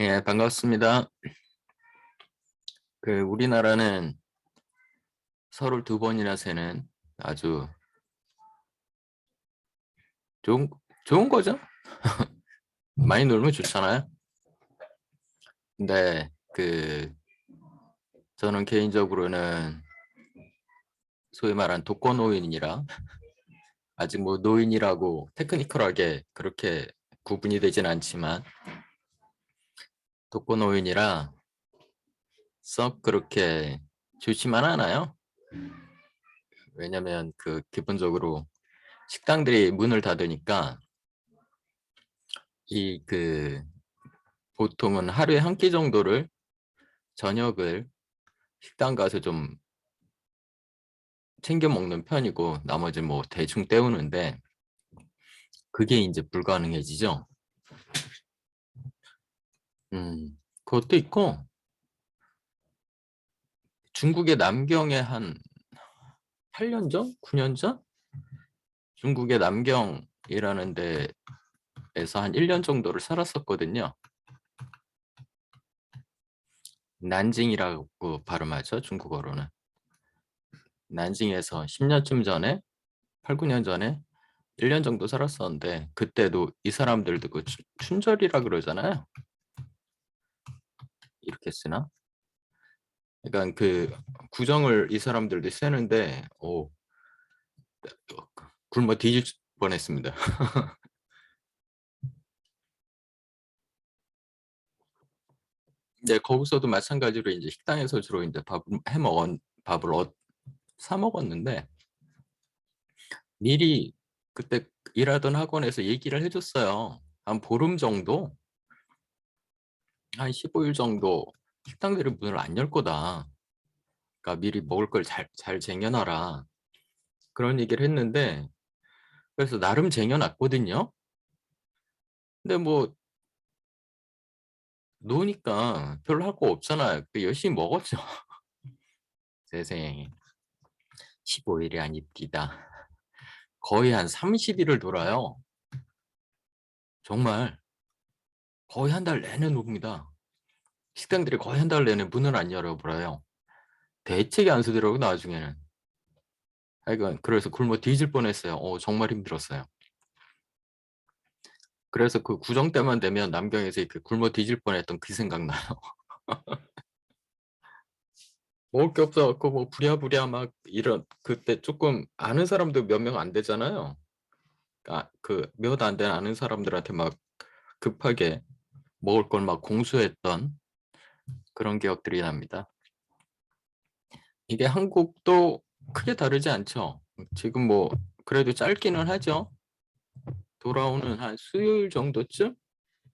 예, 반갑습니다. 우리나라는 서를 두 번이나 세는 아주 좋은, 좋은 거죠? 많이 놀면 좋잖아요. 근데, 저는 개인적으로는 소위 말한 독거노인이라, 아직 뭐 노인이라고 테크니컬하게 그렇게 구분이 되진 않지만, 독거노인이라 썩 그렇게 좋지만 않아요. 왜냐면 기본적으로 식당들이 문을 닫으니까, 이 보통은 하루에 한 끼 정도를 저녁을 식당 가서 좀 챙겨 먹는 편이고 나머지 뭐 대충 때우는데 그게 이제 불가능해지죠. 그것도 있고 중국의 남경에 한 8년 전? 9년 전? 중국의 남경이라는 데에서 한 1년 정도를 살았었거든요. 난징이라고 발음하죠, 중국어로는. 난징에서 10년쯤 전에, 8, 9년 전에 1년 정도 살았었는데 그때도 이 사람들도 춘절이라 그러잖아요. 이렇게 쓰나? 그러니까 구정을 이 사람들도 세는데 굶어 뒤질 뻔했습니다. 이제 거기서도 마찬가지로 이제 식당에서 주로 이제 밥을 사 먹었는데 미리 그때 일하던 학원에서 얘기를 해줬어요. 한 보름 정도, 한 15일 정도 식당들이 문을 안 열 거다. 그러니까 미리 먹을 걸 잘 쟁여놔라. 그런 얘기를 했는데 그래서 나름 쟁여놨거든요. 근데 뭐 노니까 별로 할 거 없잖아요. 열심히 먹었죠. 세상에 15일이 아닙니다. 거의 한 30일을 돌아요. 정말 거의 한 달 내내 놉니다. 식당들이 거의 한 달 내내 문을 안 열어버려요. 대책이 안 서더라고 나중에는. 하여간 그래서 굶어 뒤질 뻔했어요. 정말 힘들었어요. 그래서 그 구정 때만 되면 남경에서 이렇게 굶어 뒤질 뻔했던 그 생각나요. 먹을 게 없어갖고 뭐 부랴부랴 막 이런 그때 조금 아는 사람도 몇 명 안 되잖아요. 몇 안 된 아는 사람들한테 막 급하게 먹을 걸 막 공수했던 그런 기억들이 납니다. 이게 한국도 크게 다르지 않죠. 지금 뭐 그래도 짧기는 하죠. 돌아오는 한 수요일 정도쯤?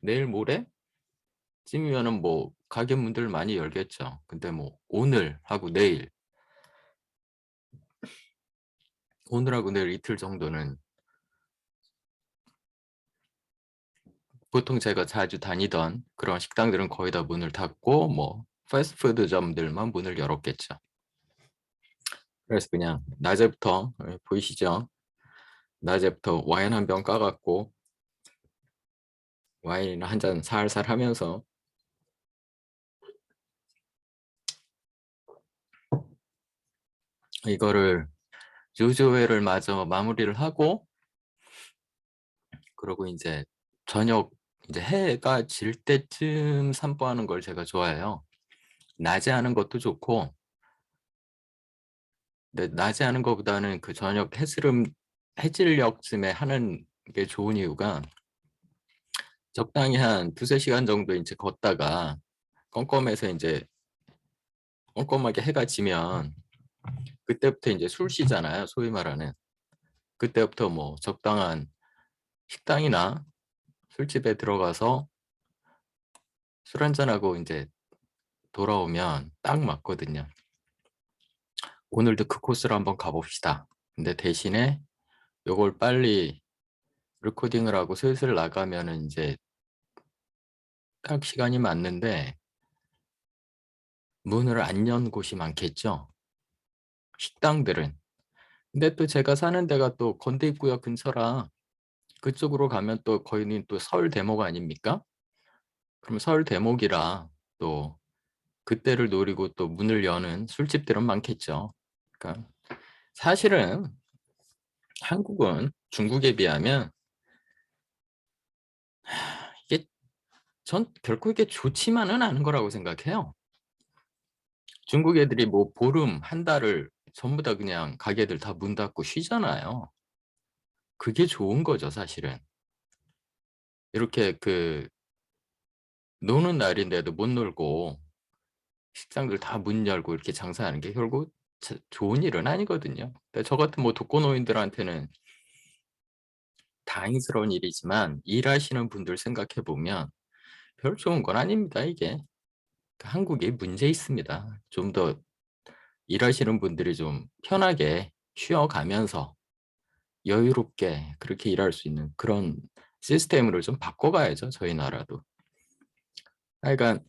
내일 모레쯤이면은 뭐 가게 문들 많이 열겠죠. 근데 뭐 오늘하고 내일 이틀 정도는 보통 제가 자주 다니던 그런 식당들은 거의 다 문을 닫고 뭐 패스트푸드점들만 문을 열었겠죠. 그래서 그냥 낮에부터 보이시죠? 낮에부터 와인 한 병 까갖고 와인 한 잔 살살 하면서 이거를 유조회를 마저 마무리를 하고 그러고 이제 저녁 이제 해가 질 때쯤 산보하는 걸 제가 좋아해요. 낮에 하는 것도 좋고 근데 낮에 하는 것보다는 그 저녁 해질녘쯤에 하는 게 좋은 이유가 적당히 한 두세 시간 정도 이제 걷다가 껌껌해서 이제 껌껌하게 해가 지면 그때부터 이제 술 쉬잖아요. 소위 말하는. 그때부터 뭐 적당한 식당이나 술집에 들어가서 술 한잔하고 이제 돌아오면 딱 맞거든요. 오늘도 그 코스로 한번 가봅시다. 근데 대신에 요걸 빨리 레코딩을 하고 슬슬 나가면은 이제 딱 시간이 맞는데 문을 안 연 곳이 많겠죠. 식당들은. 근데 또 제가 사는 데가 또 건대입구역 근처라 그쪽으로 가면 또 거기는 또 서울 대목 아닙니까? 그럼 설 대목이라 또 그때를 노리고 또 문을 여는 술집들은 많겠죠. 그러니까 사실은 한국은 중국에 비하면 이게 전 결코 이게 좋지만은 않은 거라고 생각해요. 중국 애들이 뭐 보름, 한 달을 전부 다 그냥 가게들 다 문 닫고 쉬잖아요. 그게 좋은 거죠, 사실은. 이렇게 노는 날인데도 못 놀고 식당들 다 문 열고 이렇게 장사하는 게 결국 좋은 일은 아니거든요. 근데 저 같은 뭐 독거노인들한테는 다행스러운 일이지만 일하시는 분들 생각해 보면 별 좋은 건 아닙니다, 이게. 한국이 문제 있습니다. 좀 더 일하시는 분들이 좀 편하게 쉬어가면서 여유롭게 그렇게 일할 수 있는 그런 시스템으로 좀 바꿔가야죠, 저희 나라도. 하여간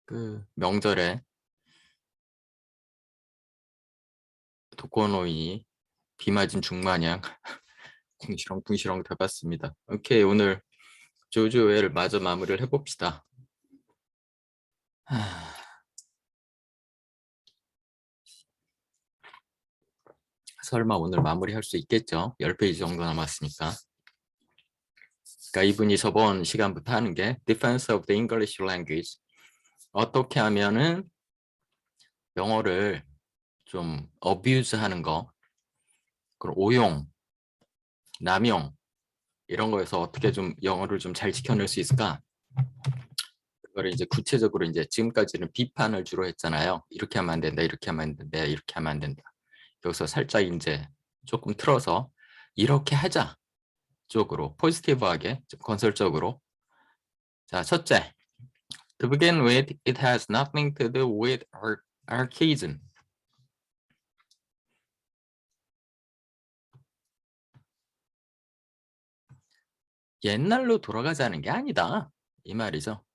그 명절에 독거노인이 비 맞은 죽마냥 궁시렁궁시렁 돼봤습니다. 오케이, 오늘 조조웰 마저 마무리를 해봅시다. 설마 오늘 마무리할 수 있겠죠? 10페이지 정도 남았으니까. 그러니까 이분이 저번 시간부터 하는 게 Defense of the English Language. 어떻게 하면은 영어를 좀 abuse 하는 거, 그리고 오용, 남용 이런 거에서 어떻게 좀 영어를 좀 잘 지켜낼 수 있을까? 그거를 이제 구체적으로 이제 지금까지는 비판을 주로 했잖아요. 이렇게 하면 안 된다, 이렇게 하면 안 된다, 이렇게 하면 안 된다. 여기서 살짝 이제 조금 틀어서 이렇게 하자 쪽으로 포지티브하게 좀 건설적으로. 자, 첫째, to begin with, it has nothing to do with archaism. 옛날로 돌아가자는 게 아니다 이 말이죠.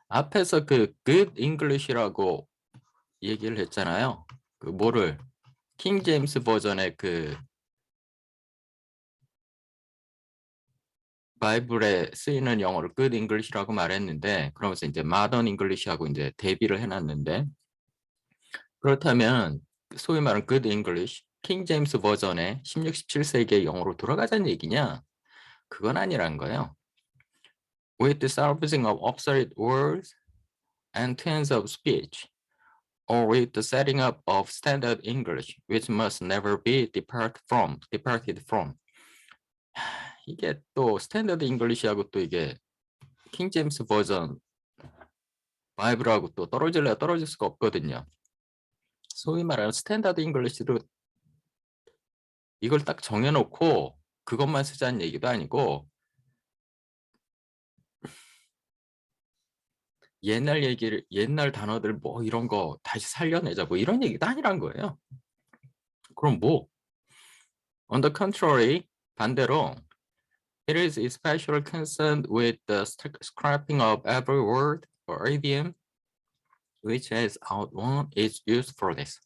앞에서 그 good English라고 얘기를 했잖아요. 그 뭐를 킹 제임스 버전의 그 바이블에 쓰이는 영어를 good English라고 말했는데, 그러면서 이제 modern English하고 이제 대비를 해놨는데, 그렇다면 소위 말하는 good English, 킹 제임스 버전의 16, 17세기의 영어로 돌아가자는 얘기냐? 그건 아니란 거예요. With the salvaging of obsolete words and turns of speech, or with the setting up of standard English, which must never be departed from. 이게 또 스탠더드 잉글리시하고 또 이게 킹 제임스 버전 바이블하고 또 떨어질래야 떨어질 수가 없거든요. 소위 말하는 스탠다드 잉글리시로 이걸 딱 정해놓고 그것만 쓰자는 얘기도 아니고 옛날 단어들 뭐 이런 거 다시 살려내자 뭐 이런 얘기도 아니란 거예요. 그럼 뭐? On the contrary, 반대로 it is especially concerned with the scrapping of every word or idiom which has outworn its usefulness.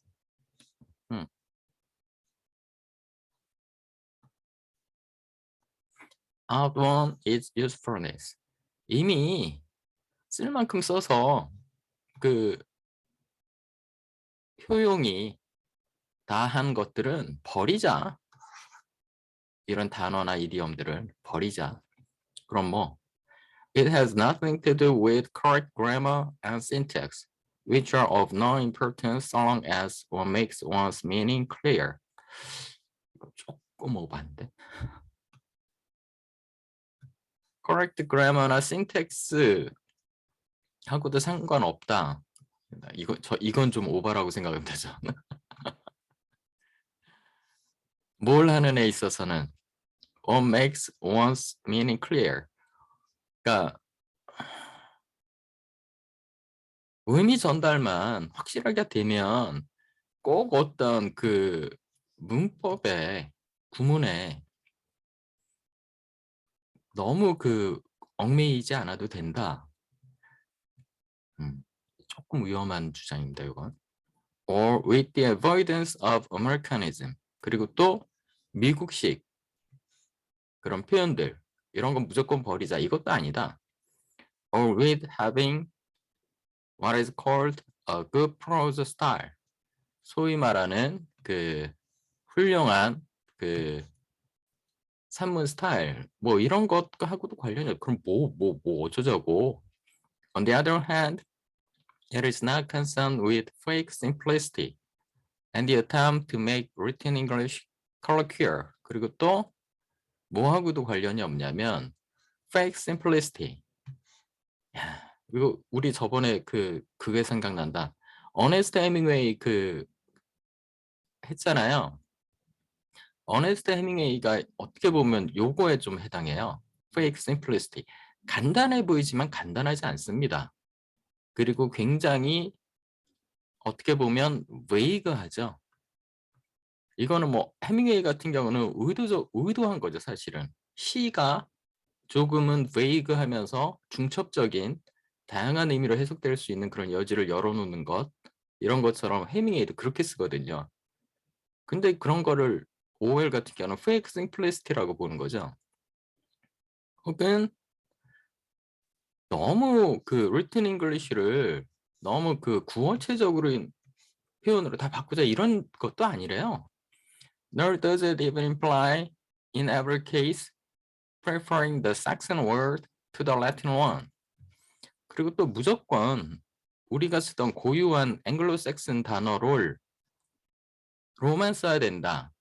outworn its usefulness. 이미 쓸 만큼 써서 그 효용이 다한 것들은 버리자. 이런 단어나 이디엄들을 버리자. 그럼 뭐 It has nothing to do with correct grammar and syntax, which are of no importance so long as one makes one's meaning clear. 이거 조금 오반데. Correct grammar나 syntax 하고도 상관없다. 이건 좀 오바라고 생각합니다. 저는. 뭘 하는 에 있어서는 what makes one's meaning clear. 그러니까 의미 전달만 확실하게 되면 꼭 어떤 그 문법에 구문에 너무 그 얽매이지 않아도 된다. 조금 위험한 주장입니다, 이건. Or with the avoidance of Americanism. 그리고 또 미국식 그런 표현들 이런 건 무조건 버리자. 이것도 아니다. Or with having what is called a good prose style. 소위 말하는 그 훌륭한 그 산문 스타일 뭐 이런 것하고도 관련이 없. 그럼 뭐 어쩌자고. On the other hand, it is not concerned with fake simplicity and the attempt to make written English colloquial. 그리고 또 뭐하고도 관련이 없냐면 fake simplicity. 야, 이거 우리 저번에 그게 생각난다. 어네스트 해밍웨이 했잖아요. 어네스트 해밍웨이가 어떻게 보면 요거에 좀 해당해요. fake simplicity. 간단해 보이지만 간단하지 않습니다. 그리고 굉장히 어떻게 보면 웨이그하죠. 이거는 뭐 해밍웨이 같은 경우는 의도한 거죠, 사실은. 시가 조금은 웨이그하면서 중첩적인 다양한 의미로 해석될 수 있는 그런 여지를 열어놓는 것, 이런 것처럼 해밍웨이도 그렇게 쓰거든요. 근데 그런 거를 OL 같은 경우는 fake simplicity라고 보는 거죠. 혹은 너무 written English를 너무 구어체적으로 표현으로 다 바꾸자 이런 것도 아니래요. Nor does it even imply in every case preferring the Saxon word to the Latin one. 그리고 또 무조건 우리가 쓰던 고유한 앵글로색슨 단어를 로만 써야 된다.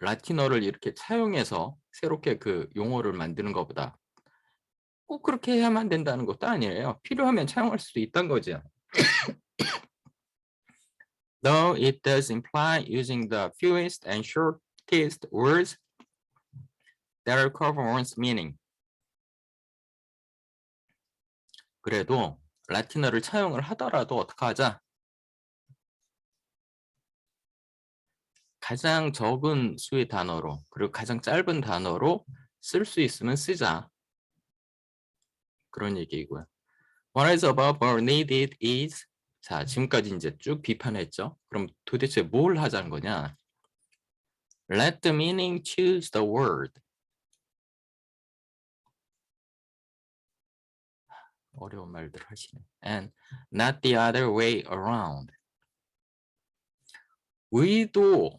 라틴어를 이렇게 차용해서 새롭게 그 용어를 만드는 것보다 꼭 그렇게 해야만 된다는 것도 아니에요. 필요하면 차용할 수도 있다는 거죠. Though it does imply using the fewest and shortest words that recover one's meaning. 그래도 라틴어를 차용을 하더라도 어떻게 하자? 가장 적은 수의 단어로 그리고 가장 짧은 단어로 쓸 수 있으면 쓰자. 그런 얘기이고요. What is above or needed is. 자, 지금까지 이제 쭉 비판했죠. 그럼 도대체 뭘 하자는 거냐? Let the meaning choose the word. 어려운 말들 하시네. And not the other way around.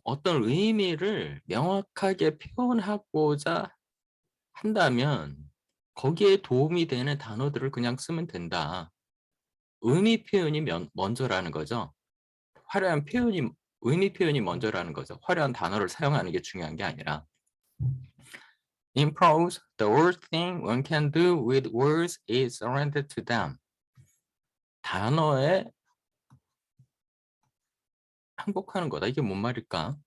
어떤 의미를 명확하게 표현하고자 한다면 거기에 도움이 되는 단어들을 그냥 쓰면 된다. 의미 표현이 먼저라는 거죠. 의미 표현이 먼저라는 거죠. 화려한 단어를 사용하는 게 중요한 게 아니라. In prose, the worst thing one can do with words is surrender to them. 단어에 항복하는 거다. 이게 뭔 말일까?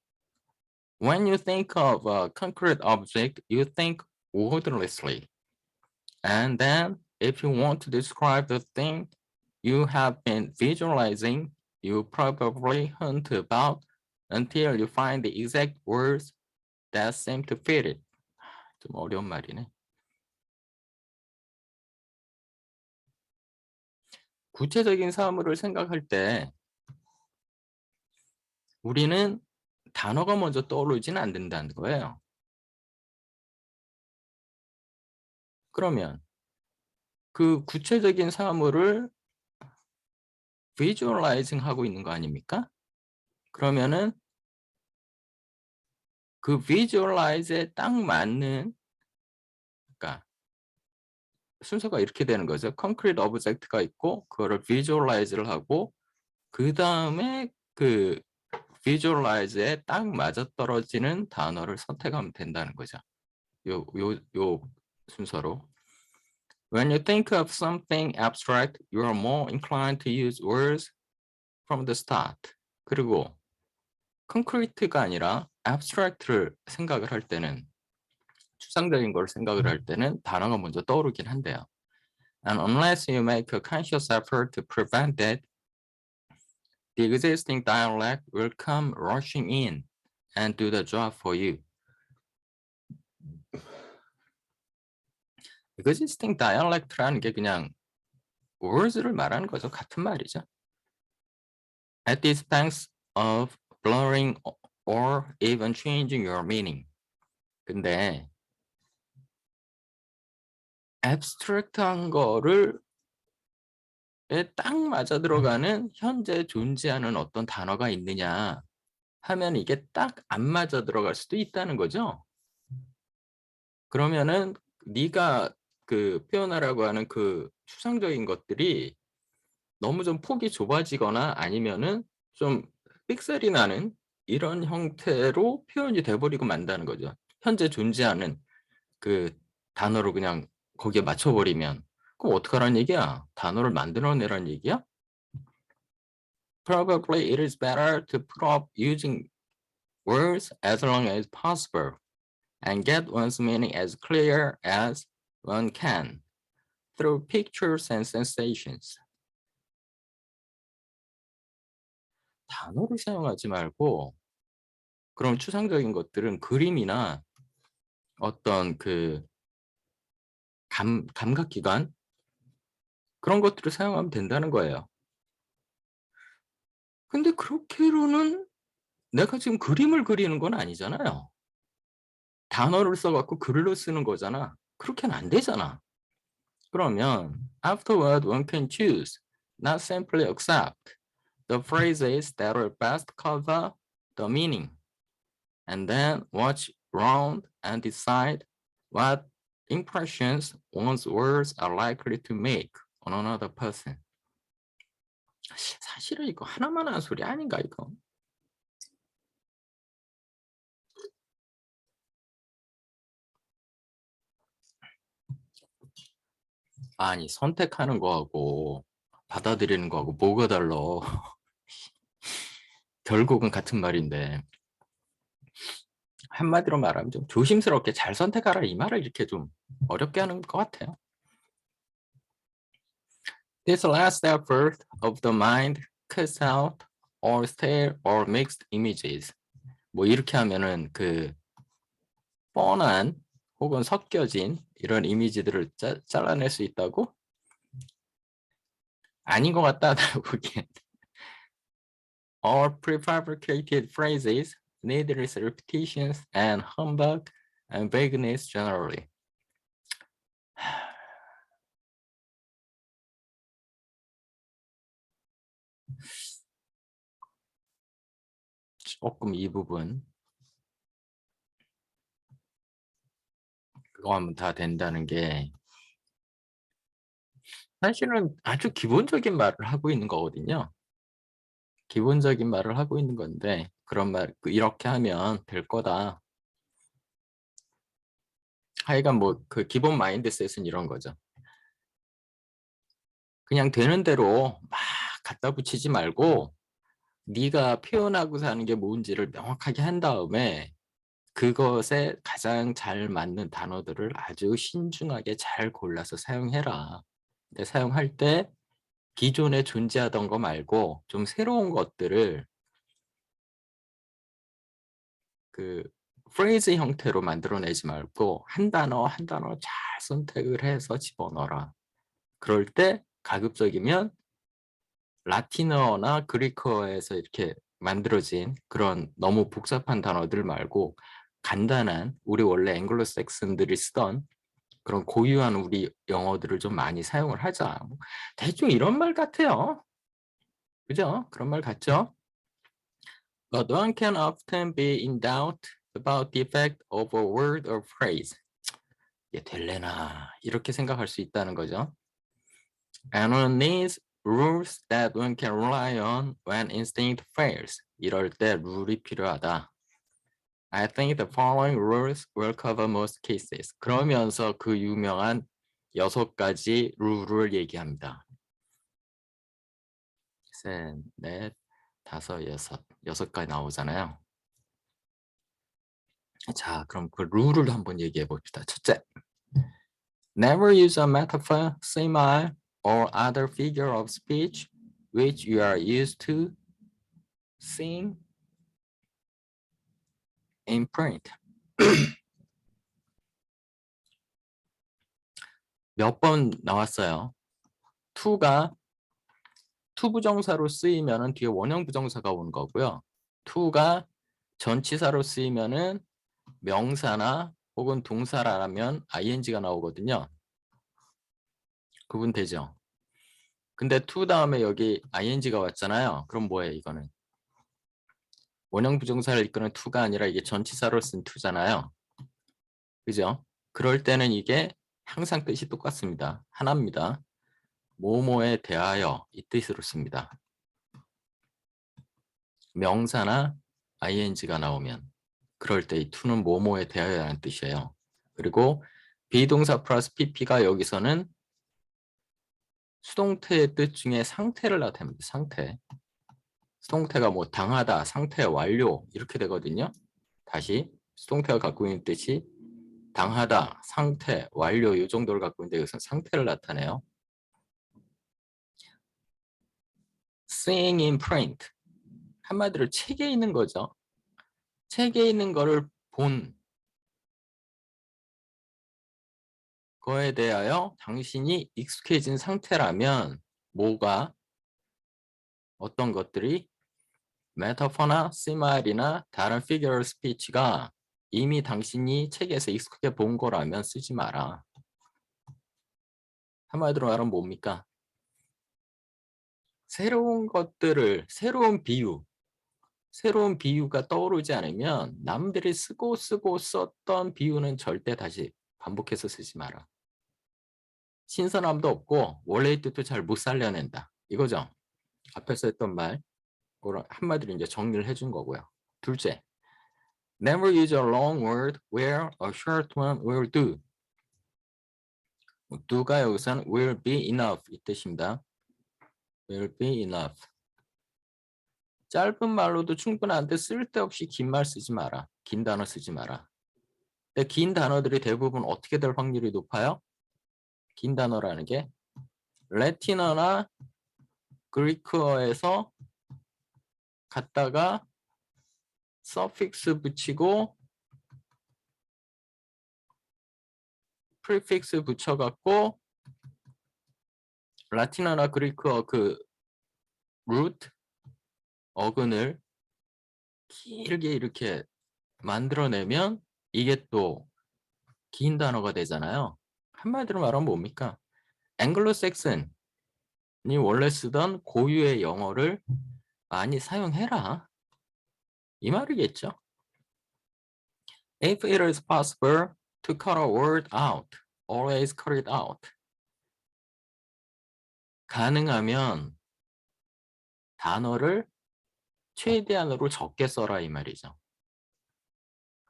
When you think of a concrete object, you think wordlessly. And then, if you want to describe the thing you have been visualizing, you probably hunt about until you find the exact words that seem to fit it. 좀 어려운 말이네. 구체적인 사물을 생각할 때 우리는 단어가 먼저 떠오르지는 않는다는 거예요. 그러면 그 구체적인 사물을 visualizing 하고 있는 거 아닙니까? 그러면은 그 visualize에 딱 맞는, 그러니까 순서가 이렇게 되는 거죠. concrete object가 있고 그거를 visualize를 하고 그 다음에 그 visualize에 딱 맞아떨어지는 단어를 선택하면 된다는 거죠. 요 순서로. When you think of something abstract, you are more inclined to use words from the start. 그리고 concrete가 아니라 abstract를 생각을 할 때는, 추상적인 걸 생각을 할 때는 단어가 먼저 떠오르긴 한데요. And unless you make a conscious effort to prevent that, the existing dialect will come rushing in and do the job for you. existing dialect라는 게 그냥 words를 말하는 거죠. 같은 말이죠. At the expense of blurring or even changing your meaning. 근데 abstract한 거를 딱 맞아 들어가는 현재 존재하는 어떤 단어가 있느냐 하면 이게 딱 안 맞아 들어갈 수도 있다는 거죠. 그러면은 네가 그 표현하라고 하는 그 추상적인 것들이 너무 좀 폭이 좁아지거나 아니면은 좀 삑살이 나는 이런 형태로 표현이 돼 버리고 만다는 거죠. 현재 존재하는 그 단어로 그냥 거기에 맞춰 버리면. 그럼 어떡하라는 얘기야? 단어를 만들어 내라는 얘기야? Probably it is better to put off using words as long as possible and get one's meaning as clear as one can through pictures and sensations. 단어를 사용하지 말고 그런 추상적인 것들은 그림이나 어떤 그 감각기관 그런 것들을 사용하면 된다는 거예요. 근데 그렇게로는 내가 지금 그림을 그리는 건 아니잖아요. 단어를 써 갖고 글로 쓰는 거잖아. 그렇게는 안 되잖아. 그러면 afterward one can choose, not simply accept the phrases that will best cover the meaning, and then watch round and decide what impressions one's words are likely to make on another person. 사실은 이거 하나만 하는 소리 아닌가 이거? 아니 선택하는 거하고 받아들이는 거하고 뭐가 달라? 결국은 같은 말인데 한마디로 말하면 좀 조심스럽게 잘 선택하라 이 말을 이렇게 좀 어렵게 하는 것 같아요. This last effort of the mind cuts out or stale or mixed images. 뭐 이렇게 하면은 그 뻔한 혹은 섞여진 이런 이미지들을 잘라낼 수 있다고? 아닌 것 같다 나 보기엔. Or prefabricated phrases, needless repetitions and humbug and vagueness generally. 조금 이 부분 그거 하면 다 된다는 게 사실은 아주 기본적인 말을 하고 있는 거거든요. 기본적인 말을 하고 있는 건데 그런 말 이렇게 하면 될 거다. 하여간 뭐 그 기본 마인드셋은 이런 거죠. 그냥 되는 대로 막 갖다 붙이지 말고 네가 표현하고 사는 게 뭔지를 명확하게 한 다음에 그것에 가장 잘 맞는 단어들을 아주 신중하게 잘 골라서 사용해라. 근데 사용할 때 기존에 존재하던 거 말고 좀 새로운 것들을 그 프레이즈 형태로 만들어내지 말고 한 단어 한 단어 잘 선택을 해서 집어넣어라. 그럴 때 가급적이면 라틴어나 그리크어에서 이렇게 만들어진 그런 너무 복잡한 단어들 말고 간단한 우리 원래 앵글로색슨들이 쓰던 그런 고유한 우리 영어들을 좀 많이 사용을 하자. 대충 이런 말 같아요. 그죠? 그런 말 같죠? But one can often be in doubt about the effect of a word or phrase. 이게 될래나 이렇게 생각할 수 있다는 거죠. And one needs rules that one can rely on when instinct fails. 이럴 때 룰이 필요하다. I think the following rules will cover most cases. 그러면서 그 유명한 6가지 룰을 얘기합니다. 셋, 넷, 다섯, 여섯. 6가지 나오잖아요. 자, 그럼 그 룰을 한번 얘기해 봅시다. 첫째, never use a metaphor, simile, or other figure of speech which you are used to seeing in print. 몇 번 나왔어요. to가 투부정사로 쓰이면은 뒤에 원형 부정사가 오는 거고요. to가 전치사로 쓰이면은 명사나 혹은 동사라면 ing가 나오거든요. 구분 되죠? 근데 to 다음에 여기 ing가 왔잖아요. 그럼 뭐예요, 이거는? 원형 부정사를 이끄는 to가 아니라 이게 전치사로 쓴 to잖아요. 그죠? 그럴 때는 이게 항상 뜻이 똑같습니다. 하나입니다. 뭐뭐에 대하여 이 뜻으로 씁니다. 명사나 ing가 나오면 그럴 때 이 to는 뭐뭐에 대하여라는 뜻이에요. 그리고 비동사 플러스 pp가 여기서는 수동태의 뜻 중에 상태를 나타냅니다. 상태. 수동태가 뭐 당하다, 상태 완료 이렇게 되거든요. 다시 수동태가 갖고 있는 뜻이 당하다, 상태, 완료 이 정도를 갖고 있는데 여기서 상태를 나타내요. Seeing in print. 한마디로 책에 있는 거죠. 책에 있는 거를 본 거에 대하여 당신이 익숙해진 상태라면 뭐가 어떤 것들이 메타포나 시마일이나 다른 피규어 스피치가 이미 당신이 책에서 익숙하게 본 거라면 쓰지 마라. 한마디로 말하면 뭡니까? 새로운 것들을, 새로운 비유가 떠오르지 않으면 남들이 쓰고 썼던 비유는 절대 다시 반복해서 쓰지 마라. 신선함도 없고 원래의 뜻도 잘 못 살려낸다. 이거죠. 앞에서 했던 말, 한마디로 이제 정리를 해준 거고요. 둘째, never use a long word where a short one will do. do가 여기서는 will be enough 이 뜻입니다. will be enough. 짧은 말로도 충분한데 쓸데없이 긴 말 쓰지 마라. 긴 단어 쓰지 마라. 근데 긴 단어들이 대부분 어떻게 될 확률이 높아요? 긴 단어라는 게 라틴어나 그리크어에서 갖다가 서픽스 붙이고 프리픽스 붙여갖고 라틴어나 그리크어 그 루트 어근을 길게 이렇게 만들어내면 이게 또 긴 단어가 되잖아요. 한마디로 말하면 뭡니까? 앵글로색슨이 원래 쓰던 고유의 영어를 많이 사용해라. 이 말이겠죠. If it is possible to cut a word out, always cut it out. 가능하면 단어를 최대한으로 적게 써라 이 말이죠.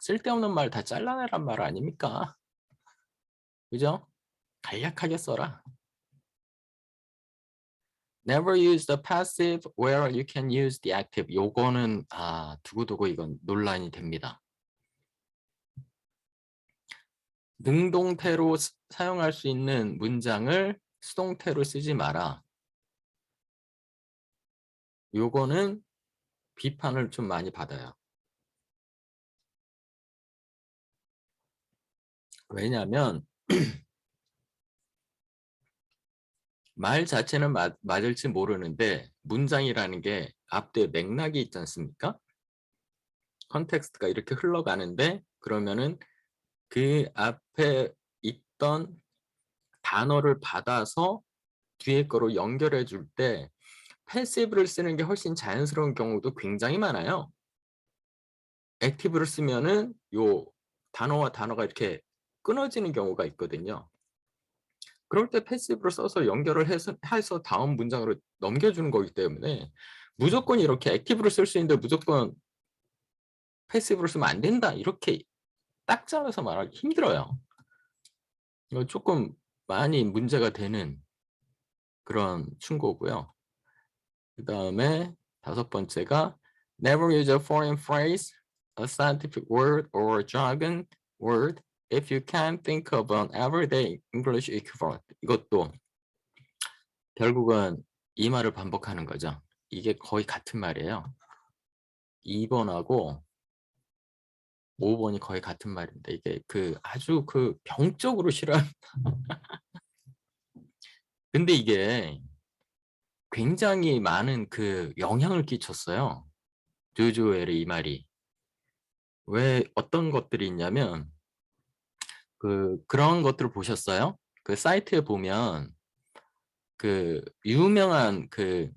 쓸데없는 말 다 잘라내란 말 아닙니까? 그죠? 간략하게 써라. Never use the passive where you can use the active. 요거는 두고두고 이건 논란이 됩니다. 능동태로 사용할 수 있는 문장을 수동태로 쓰지 마라. 요거는 비판을 좀 많이 받아요. 왜냐하면 말 자체는 맞을지 모르는데 문장이라는 게 앞뒤에 맥락이 있지 않습니까? 컨텍스트가 이렇게 흘러가는데 그러면은 그 앞에 있던 단어를 받아서 뒤에 거로 연결해 줄 때 패시브를 쓰는 게 훨씬 자연스러운 경우도 굉장히 많아요. 액티브를 쓰면은 요 단어와 단어가 이렇게 끊어지는 경우가 있거든요. 그럴 때 패시브를 써서 연결을 해서 다음 문장으로 넘겨주는 거기 때문에 무조건 이렇게 액티브를 쓸 수 있는데 무조건 패시브를 쓰면 안 된다. 이렇게 딱 잘라서 말하기 힘들어요. 이거 조금 많이 문제가 되는 그런 충고고요. 그 다음에 다섯 번째가 never use a foreign phrase, a scientific word or jargon word if you can't think of an everyday English equivalent. 이것도 결국은 이 말을 반복하는 거죠. 이게 거의 같은 말이에요. 2번하고 5번이 거의 같은 말인데 이게 아주 병적으로 싫어합니다. 근데 이게 굉장히 많은 영향을 끼쳤어요. 조조웰의 이 말이. 왜 어떤 것들이 있냐면 그런 것들을 보셨어요? 그 사이트에 보면 그 유명한 그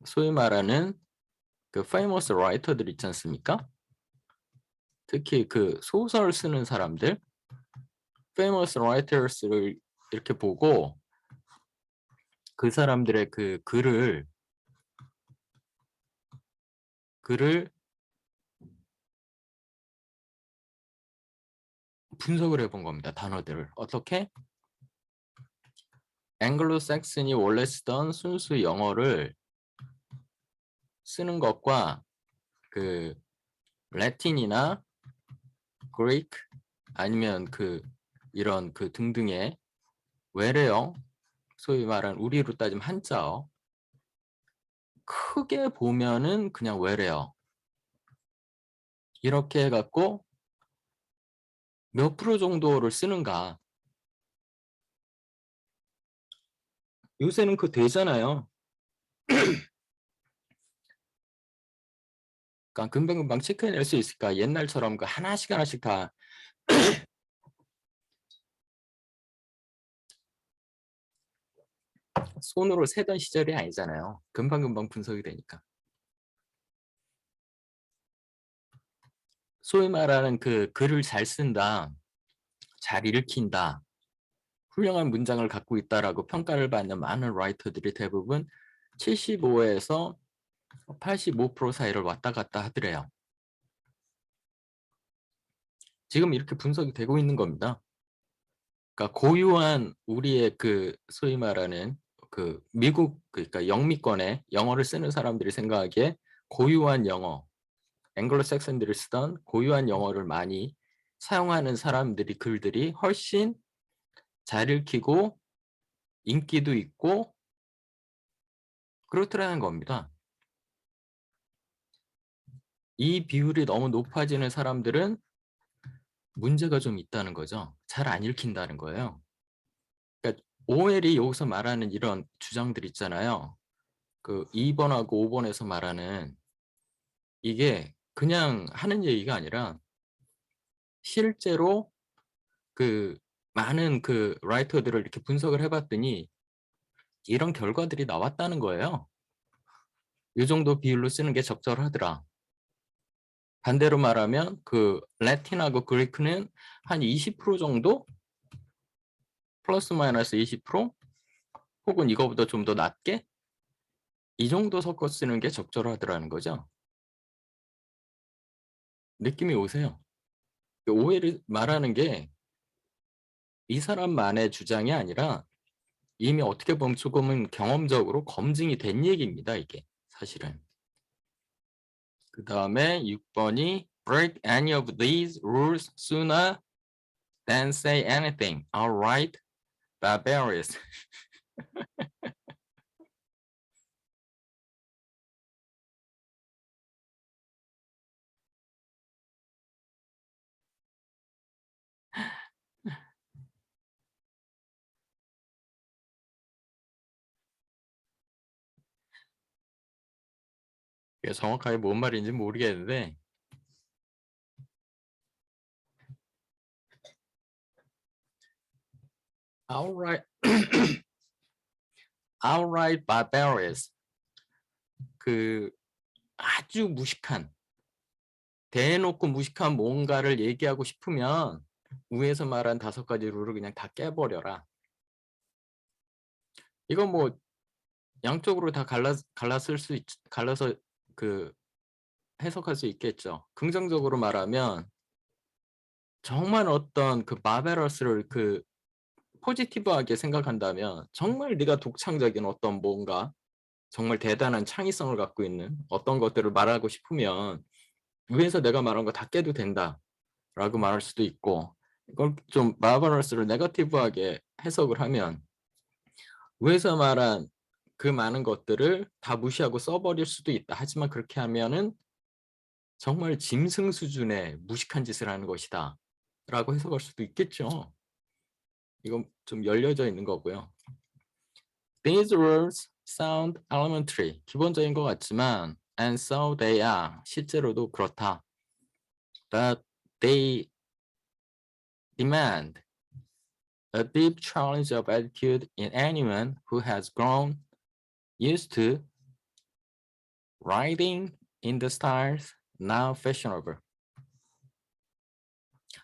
소위 말하는 그 famous writer들 있지 않습니까? 특히 그 소설 쓰는 사람들, famous writers를 이렇게 보고 그 사람들의 그 글을 분석을 해본 겁니다. 단어들을. 어떻게? 앵글로색슨이 원래 쓰던 순수 영어를 쓰는 것과 그 라틴이나 그리크 아니면 그 이런 그 등등의 외래어, 소위 말하는 우리로 따지면 한자어, 크게 보면은 그냥 외래어 이렇게 해갖고 몇 프로 정도를 쓰는가. 요새는 그 되잖아요. 그러니까 금방금방 체크해낼 수 있을까? 옛날처럼 그 하나씩 하나씩 다 손으로 세던 시절이 아니잖아요. 금방금방 분석이 되니까. 소위 말하는 그 글을 잘 쓴다, 잘 읽힌다, 훌륭한 문장을 갖고 있다라고 평가를 받는 많은 라이터들이 대부분 75에서 85% 사이를 왔다 갔다 하더래요. 지금 이렇게 분석이 되고 있는 겁니다. 그러니까 고유한 우리의 그 소위 말하는 그 미국 그러니까 영미권의 영어를 쓰는 사람들이 생각하기에 고유한 영어, 앵글로 삭슨들이 쓰던 고유한 영어를 많이 사용하는 사람들이 글들이 훨씬 잘 읽히고 인기도 있고 그렇더라는 겁니다. 이 비율이 너무 높아지는 사람들은 문제가 좀 있다는 거죠. 잘 안 읽힌다는 거예요. 그러니까 OL이 여기서 말하는 이런 주장들 있잖아요. 그 2번하고 5번에서 말하는 이게 그냥 하는 얘기가 아니라 실제로 그 많은 그 라이터들을 이렇게 분석을 해봤더니 이런 결과들이 나왔다는 거예요. 이 정도 비율로 쓰는 게 적절하더라. 반대로 말하면 그 라틴하고 그리크는 한 20% 정도? 플러스 마이너스 20%? 혹은 이거보다 좀 더 낮게? 이 정도 섞어 쓰는 게 적절하더라는 거죠. 느낌이 오세요? 오해를 말하는 게 이 사람만의 주장이 아니라 이미 어떻게 보면 조금은 경험적으로 검증이 된 얘기입니다. 이게 사실은. 그 다음에 6번이 break any of these rules sooner than say anything. Alright, barbarians. 이게 정확하게 뭔 말인지 모르겠는데 outright outright barbarians 그 아주 무식한 대놓고 무식한 뭔가를 얘기하고 싶으면 위에서 말한 5가지 룰을 그냥 다 깨버려라. 이건 뭐 양쪽으로 다 갈라서 그 해석할 수 있겠죠. 긍정적으로 말하면 정말 어떤 그 바베러스를 그 포지티브하게 생각한다면 정말 네가 독창적인 어떤 뭔가 정말 대단한 창의성을 갖고 있는 어떤 것들을 말하고 싶으면 위에서 내가 말한 거 다 깨도 된다 라고 말할 수도 있고 이걸 좀 바베러스를 네거티브하게 해석을 하면 위에서 말한 그 많은 것들을 다 무시하고 써버릴 수도 있다. 하지만 그렇게 하면은 정말 짐승 수준의 무식한 짓을 하는 것이다 라고 해석할 수도 있겠죠. 이건 좀 열려져 있는 거고요. These rules sound elementary. 기본적인 것 같지만 and so they are. 실제로도 그렇다. But they demand a deep challenge of attitude in anyone who has grown used to riding in the stars now fashionable.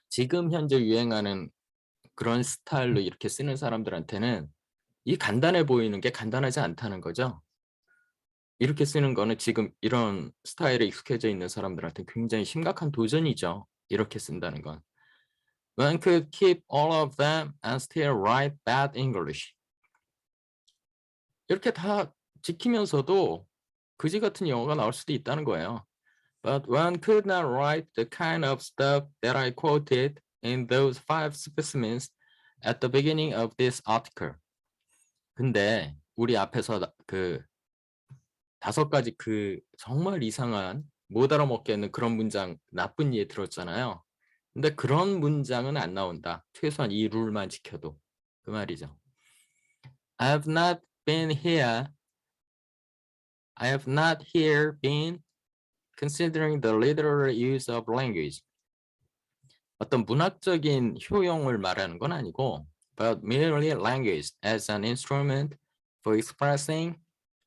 지금 현재 유행하는 그런 스타일로 이렇게 쓰는 사람들한테는 이 간단해 보이는 게 간단하지 않다는 거죠. 이렇게 쓰는 거는 지금 이런 스타일에 익숙해져 있는 사람들한테 굉장히 심각한 도전이죠. 이렇게 쓴다는 건. One could keep all of them and still write bad English. 이렇게 다 지키면서도 그지 같은 영어가 나올 수도 있다는 거예요. But one could not write the kind of stuff that I quoted in those 5 specimens at the beginning of this article. 근데 우리 앞에서 그 5가지 그 정말 이상한 못 알아먹겠는 그런 문장 나쁜 예 들었잖아요. 근데 그런 문장은 안 나온다. 최소한 이 룰만 지켜도. 그 말이죠. I have not here been considering the literal use of language. 어떤 문학적인 효용을 말하는 건 아니고 but merely language as an instrument for expressing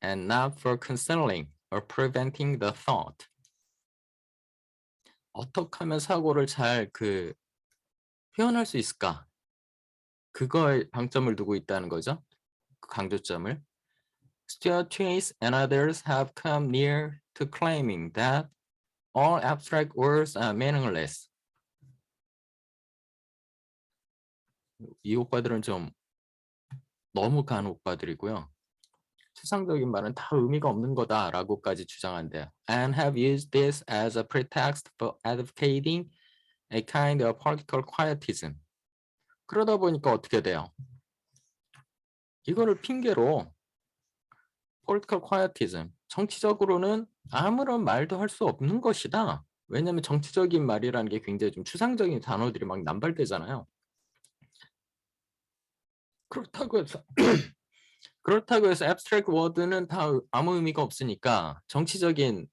and not for concealing or preventing the thought. 어떻게 하면 사고를 잘 표현할 수 있을까? 그거에 방점을 두고 있다는 거죠. 그 강조점을. Stuart Chase and others have come near to claiming that all abstract words are meaningless. 이 오빠들은 좀 너무 간 오빠들이고요. 추상적인 말은 다 의미가 없는 거다라고까지 주장한대요. And have used this as a pretext for advocating a kind of political quietism. 그러다 보니까 어떻게 돼요? 이거를 핑계로 political quietism, 정치적으로는 아무런 말도 할 수 없는 것이다. 왜냐하면 정치적인 말이라는 게 굉장히 좀 추상적인 단어들이 막 남발되잖아요. 그렇다고 해서 abstract word는 다 아무 의미가 없으니까 정치적인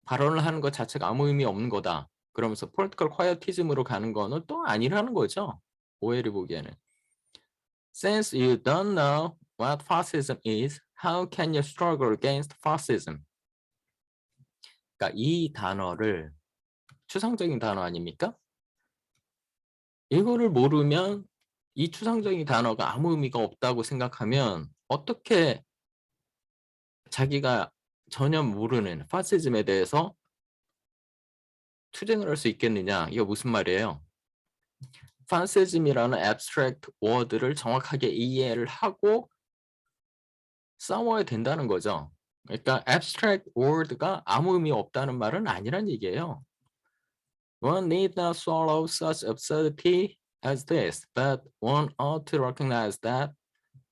발언을 하는 것 자체가 아무 의미 없는 거다. 그러면서 political quietism으로 가는 거는 또 아니라는 거죠. 오해를 보기에는. Since you don't know what fascism is, how can you struggle against fascism? 그러니까 이 단어를 추상적인 단어 아닙니까? 이거를 모르면 이 추상적인 단어가 아무 의미가 없다고 생각하면 어떻게 자기가 전혀 모르는 파시즘에 대해서 투쟁을 할 수 있겠느냐? 이거 무슨 말이에요? 파시즘이라는 abstract word를 정확하게 이해를 하고 싸워야 된다는 거죠. 그러니까 abstract word가 아무 의미 없다는 말은 아니란 얘기예요. One need not swallow such absurdity as this, but one ought to recognize that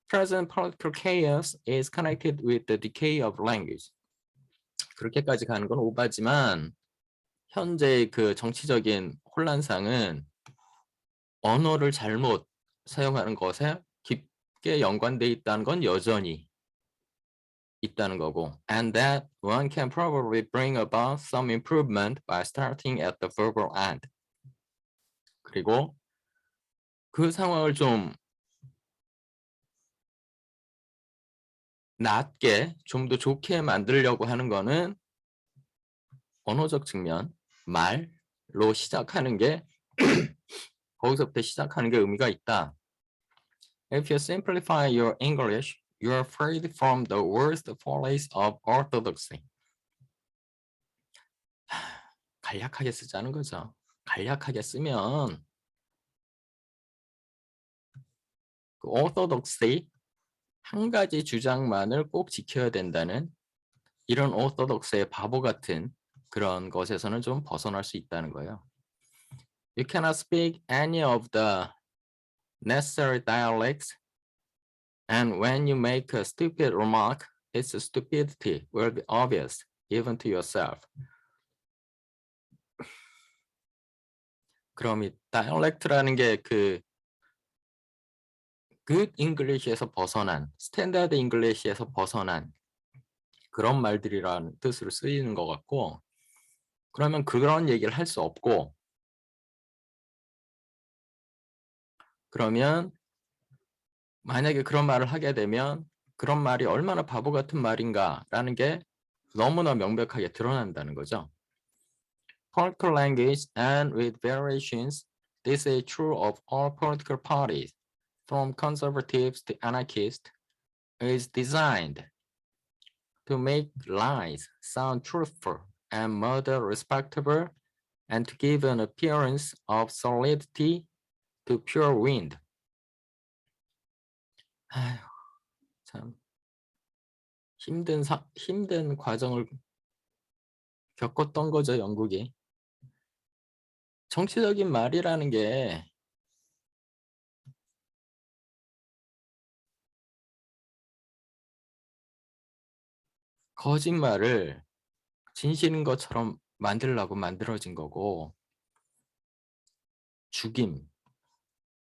present political chaos is connected with the decay of language. 그렇게까지 가는 건 오바지만 현재 그 정치적인 혼란상은 언어를 잘못 사용하는 것에 깊게 연관돼 있다는 건 여전히 있다는 거고, and that one can probably bring about some improvement by starting at the verbal end. 그리고 그 상황을 좀 낮게, 좀 더 좋게 만들려고 하는 거는 언어적 측면, 말로 시작하는 게 거기서부터 시작하는 게 의미가 있다. If you simplify your English, you are freed from the worst follies of orthodoxy. 간략하게 쓰자는 거죠. 간략하게 쓰면 그 orthodoxy 한 가지 주장만을 꼭 지켜야 된다는 이런 orthodox의 바보 같은 그런 것에서는 좀 벗어날 수 있다는 거예요. You cannot speak any of the necessary dialects, and when you make a stupid remark, its stupidity will be obvious even to yourself. 그럼 이 dialect라는 게 그 good English에서 벗어난, standard English에서 벗어난 그런 말들이라는 뜻으로 쓰이는 것 같고, 그러면 그런 얘기를 할 수 없고, 그러면 만약에 그런 말을 하게 되면 그런 말이 얼마나 바보 같은 말인가라는 게 너무나 명백하게 드러난다는 거죠. Political language and with variations, this is true of all political parties, from conservatives to anarchists, is designed to make lies sound truthful and murder respectable and to give an appearance of solidity to pure wind. 아휴, 참 힘든 과정을 겪었던 거죠, 영국이. 정치적인 말이라는 게 거짓말을 진실인 것처럼 만들려고 만들어진 거고, 죽임,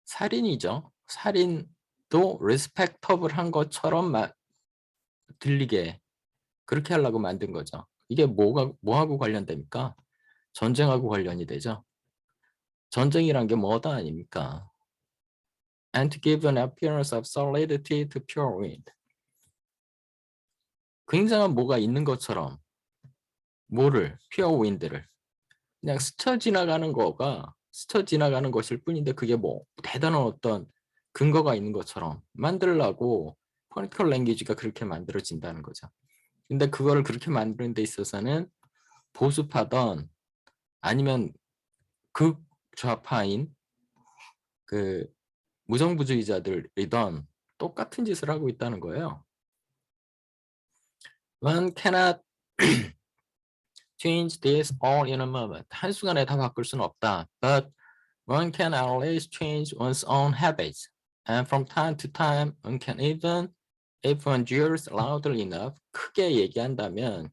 살인이죠. 살인도 리스펙터블한 것처럼 들리게 그렇게 하려고 만든 거죠. 이게 뭐하고 관련됩니까? 전쟁하고 관련이 되죠. 전쟁이란 게 뭐다 아닙니까? And to give an appearance of solidity to pure wind. 굉장한 뭐가 있는 것처럼 뭐를? pure wind를 그냥 스쳐 지나가는 것일 뿐인데 그게 뭐 대단한 어떤 근거가 있는 것처럼 만들려고 political language가 그렇게 만들어진다는 거죠. 근데 그거를 그렇게 만드는 데 있어서는 보수파던 아니면 극좌파인 그 무정부주의자들이던 똑같은 짓을 하고 있다는 거예요. One cannot change this all in a moment. 한순간에 다 바꿀 수는 없다. But one can always change one's own habits. And from time to time, one can even, if one jeers loudly enough, 크게 얘기한다면,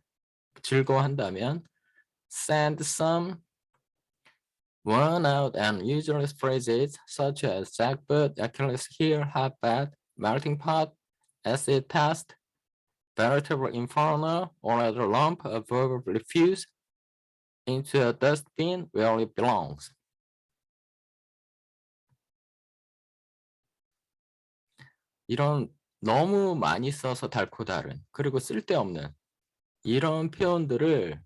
즐거워한다면, send some worn out and useless phrases such as jackboot, Achilles heel, hotbed, melting pot, acid test, veritable inferno, or a lump of verbal refuse into a dustbin where it belongs. 이런 너무 많이 써서 닳고 다른 그리고 쓸데없는 이런 표현들을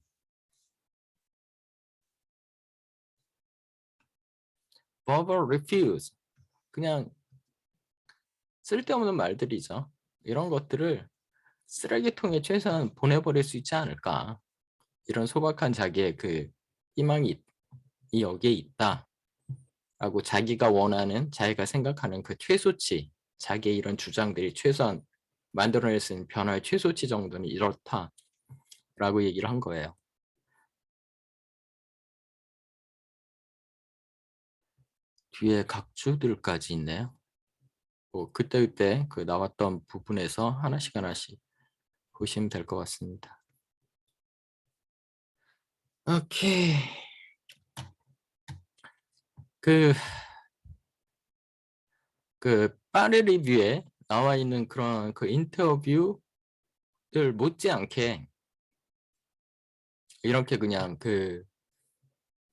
verbal refuse 그냥 쓸데없는 말들이죠. 이런 것들을 쓰레기통에 최소한 보내버릴 수 있지 않을까. 이런 소박한 자기의 그 희망이 여기에 있다 라고 자기가 원하는 자기가 생각하는 그 최소치 자기의 이런 주장들이 최소한 만들어낼 수 있는 변화의 최소치 정도는 이렇다 라고 얘기를 한 거예요. 뒤에 각주들까지 있네요. 뭐 그때 그 나왔던 부분에서 하나씩 보시면 될 것 같습니다. 오케이. 그 파리 리뷰에 나와 있는 그런 그 인터뷰들 못지않게 이렇게 그냥 그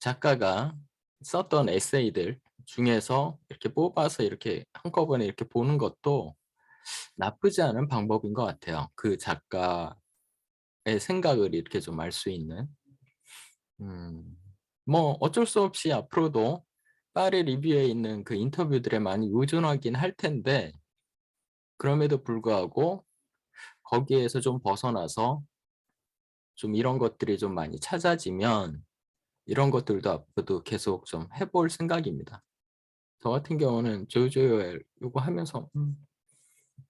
작가가 썼던 에세이들 중에서 이렇게 뽑아서 이렇게 한꺼번에 이렇게 보는 것도 나쁘지 않은 방법인 것 같아요. 그 작가의 생각을 이렇게 좀 알 수 있는. 뭐 어쩔 수 없이 앞으로도 파리 리뷰에 있는 그 인터뷰들에 많이 의존하긴 할 텐데 그럼에도 불구하고 거기에서 좀 벗어나서 좀 이런 것들이 좀 많이 찾아지면 이런 것들도 앞으로도 계속 좀 해볼 생각입니다. 저 같은 경우는 조조엘 이거 하면서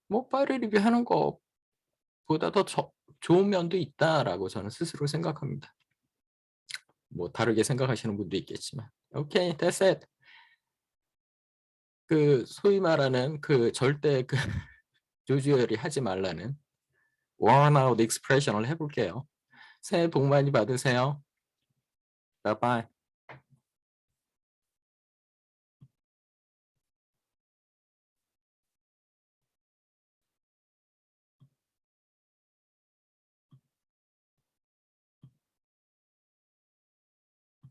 뭐 파리 리뷰 하는 것보다 더 좋은 면도 있다라고 저는 스스로 생각합니다. 뭐 다르게 생각하시는 분도 있겠지만 오케이, that's it. 그 소위 말하는 그 절대 그 조주열이 하지 말라는 worn out expression을 해볼게요. 새해 복 많이 받으세요. 바이바이.